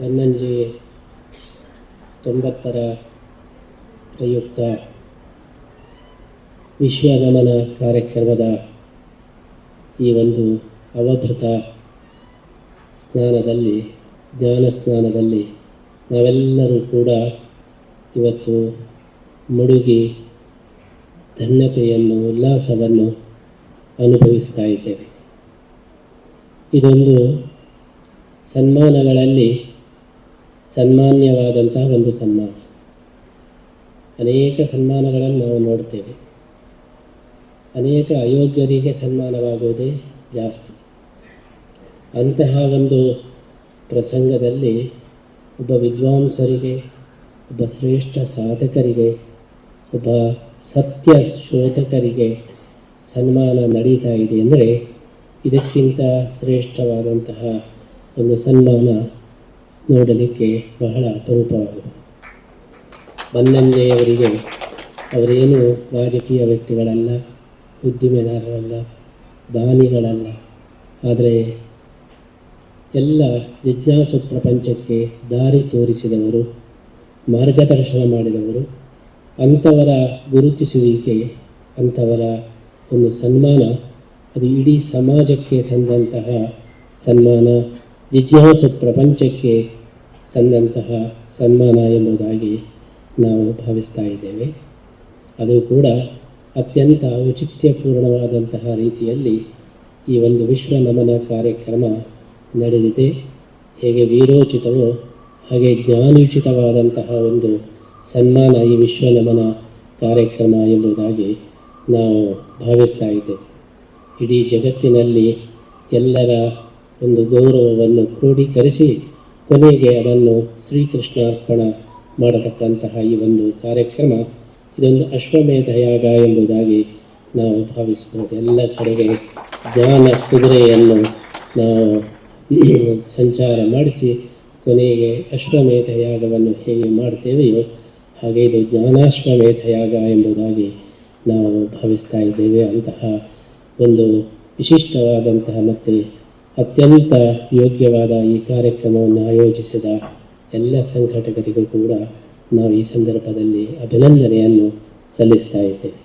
ಬನ್ನಂಜೆ 90ರ ಪ್ರಯುಕ್ತ ವಿಶ್ವ ನಮನ ಕಾರ್ಯಕ್ರಮದ ಈ ಒಂದು ಅವಭೃತ ಸ್ನಾನದಲ್ಲಿ, ಜ್ಞಾನ ಸ್ನಾನದಲ್ಲಿ ನಾವೆಲ್ಲರೂ ಕೂಡ ಇವತ್ತು ಮುಳುಗಿ ಧನ್ಯತೆಯನ್ನು, ಉಲ್ಲಾಸವನ್ನು ಅನುಭವಿಸ್ತಾ ಇದ್ದೇವೆ. ಇದೊಂದು ಸನ್ಮಾನಗಳಲ್ಲಿ ಸನ್ಮಾನ್ಯವಾದಂತಹ ಒಂದು ಸನ್ಮಾನ. ಅನೇಕ ಸನ್ಮಾನಗಳನ್ನು ನಾವು ನೋಡ್ತೇವೆ. ಅನೇಕ ಅಯೋಗ್ಯರಿಗೆ ಸನ್ಮಾನವಾಗುವುದೇ ಜಾಸ್ತಿ. ಅಂತಹ ಒಂದು ಪ್ರಸಂಗದಲ್ಲಿ ಒಬ್ಬ ವಿದ್ವಾಂಸರಿಗೆ, ಒಬ್ಬ ಶ್ರೇಷ್ಠ ಸಾಧಕರಿಗೆ, ಒಬ್ಬ ಸತ್ಯ ಶೋಧಕರಿಗೆ ಸನ್ಮಾನ ನಡೀತಾ ಇದೆ ಅಂದರೆ ಇದಕ್ಕಿಂತ ಶ್ರೇಷ್ಠವಾದಂತಹ ಒಂದು ಸನ್ಮಾನ ನೋಡಲಿಕ್ಕೆ ಬಹಳ ಅಪರೂಪವಾಗಿದೆ. ಬನ್ನಂಜೆಯವರಿಗೆ ಅವರೇನು ರಾಜಕೀಯ ವ್ಯಕ್ತಿಗಳಲ್ಲ, ಉದ್ದಿಮೆದಾರರಲ್ಲ, ದಾನಿಗಳಲ್ಲ, ಆದರೆ ಎಲ್ಲ ಜಿಜ್ಞಾಸು ಪ್ರಪಂಚಕ್ಕೆ ದಾರಿ ತೋರಿಸಿದವರು, ಮಾರ್ಗದರ್ಶನ ಮಾಡಿದವರು. ಅಂಥವರ ಗುರುತಿಸುವಿಕೆ, ಅಂಥವರ ಒಂದು ಸನ್ಮಾನ ಅದು ಇಡೀ ಸಮಾಜಕ್ಕೆ ಸಂದಂತಹ ಸನ್ಮಾನ, ಜಿಜ್ಞಾಸು ಪ್ರಪಂಚಕ್ಕೆ ಸಂದಂತಹ ಸನ್ಮಾನ ಎಂಬುದಾಗಿ ನಾವು ಭಾವಿಸ್ತಾ ಇದ್ದೇವೆ. ಅದು ಕೂಡ ಅತ್ಯಂತ ಔಚಿತ್ಯಪೂರ್ಣವಾದಂತಹ ರೀತಿಯಲ್ಲಿ ಈ ಒಂದು ವಿಶ್ವ ನಮನ ಕಾರ್ಯಕ್ರಮ ನಡೆದಿದೆ. ಹೇಗೆ ವೀರೋಚಿತವೋ ಹಾಗೆ ಜ್ಞಾನೋಚಿತವಾದಂತಹ ಒಂದು ಸನ್ಮಾನ ಈ ವಿಶ್ವ ನಮನ ಕಾರ್ಯಕ್ರಮ ಎಂಬುದಾಗಿ ನಾವು ಭಾವಿಸ್ತಾ ಇದ್ದೇವೆ. ಇಡೀ ಜಗತ್ತಿನಲ್ಲಿ ಎಲ್ಲರ ಒಂದು ಗೌರವವನ್ನು ಕ್ರೋಢೀಕರಿಸಿ ಕೊನೆಗೆ ಅದನ್ನು ಶ್ರೀಕೃಷ್ಣಾರ್ಪಣ ಮಾಡತಕ್ಕಂತಹ ಈ ಒಂದು ಕಾರ್ಯಕ್ರಮ ಇದೊಂದು ಅಶ್ವಮೇಧ ಯಾಗ ಎಂಬುದಾಗಿ ನಾವು ಭಾವಿಸಬಹುದು. ಎಲ್ಲ ಕಡೆಗೆ ಜ್ಞಾನ ಕುದುರೆಯನ್ನು ನಾವು ಸಂಚಾರ ಮಾಡಿಸಿ ಕೊನೆಗೆ ಅಶ್ವಮೇಧ ಯಾಗವನ್ನು ಹೇಗೆ ಮಾಡ್ತೇವೆಯೋ ಹಾಗೆ ಇದು ಜ್ಞಾನಾಶ್ವಮೇಧ ಯಾಗ ಎಂಬುದಾಗಿ ನಾವು ಭಾವಿಸ್ತಾ ಇದ್ದೇವೆ. ಅಂತಹ ಒಂದು ವಿಶಿಷ್ಟವಾದಂತಹ ಮತ್ತು ಅತ್ಯಂತ ಯೋಗ್ಯವಾದ ಈ ಕಾರ್ಯಕ್ರಮವನ್ನು ಆಯೋಜಿಸಿದ ಎಲ್ಲ ಸಂಘಟಕರಿಗೂ ಕೂಡ ನಾವು ಈ ಸಂದರ್ಭದಲ್ಲಿ ಅಭಿನಂದನೆಯನ್ನು ಸಲ್ಲಿಸ್ತಾ ಇದ್ದೇವೆ.